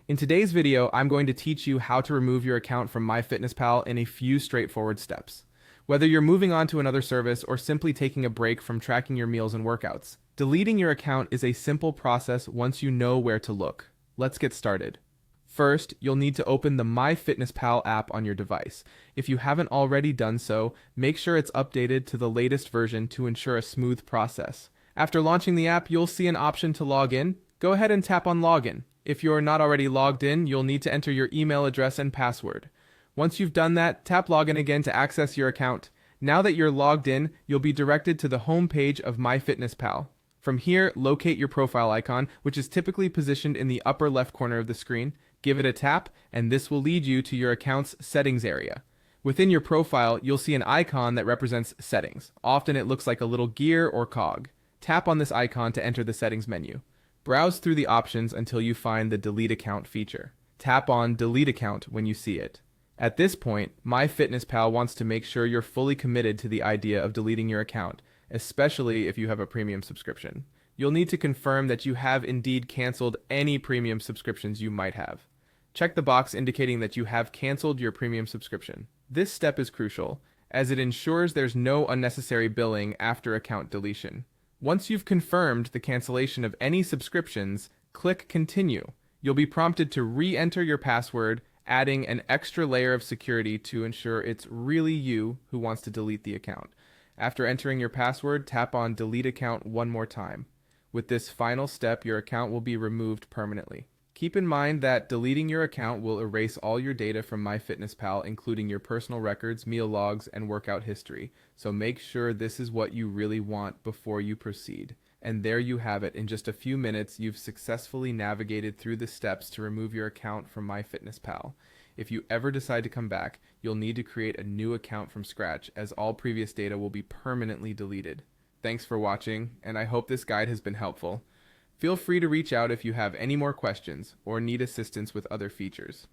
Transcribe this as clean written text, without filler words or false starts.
In today's video, I'm going to teach you how to remove your account from MyFitnessPal in a few straightforward steps. Whether you're moving on to another service or simply taking a break from tracking your meals and workouts, deleting your account is a simple process once you know where to look. Let's get started. First, you'll need to open the MyFitnessPal app on your device. If you haven't already done so, make sure it's updated to the latest version to ensure a smooth process. After launching the app, you'll see an option to log in. Go ahead and tap on Login. If you're not already logged in, you'll need to enter your email address and password. Once you've done that, tap Login again to access your account. Now that you're logged in, you'll be directed to the home page of MyFitnessPal. From here, locate your profile icon, which is typically positioned in the upper left corner of the screen. Give it a tap, and this will lead you to your account's settings area. Within your profile, you'll see an icon that represents settings. Often it looks like a little gear or cog. Tap on this icon to enter the settings menu. Browse through the options until you find the Delete Account feature. Tap on Delete Account when you see it. At this point, MyFitnessPal wants to make sure you're fully committed to the idea of deleting your account, especially if you have a premium subscription. You'll need to confirm that you have indeed canceled any premium subscriptions you might have. Check the box indicating that you have canceled your premium subscription. This step is crucial, as it ensures there's no unnecessary billing after account deletion. Once you've confirmed the cancellation of any subscriptions, click Continue. You'll be prompted to re-enter your password, adding an extra layer of security to ensure it's really you who wants to delete the account. After entering your password, tap on Delete Account one more time. With this final step, your account will be removed permanently. Keep in mind that deleting your account will erase all your data from MyFitnessPal, including your personal records, meal logs, and workout history. So make sure this is what you really want before you proceed. And there you have it. In just a few minutes, you've successfully navigated through the steps to remove your account from MyFitnessPal. If you ever decide to come back, you'll need to create a new account from scratch, as all previous data will be permanently deleted. Thanks for watching, and I hope this guide has been helpful. Feel free to reach out if you have any more questions or need assistance with other features.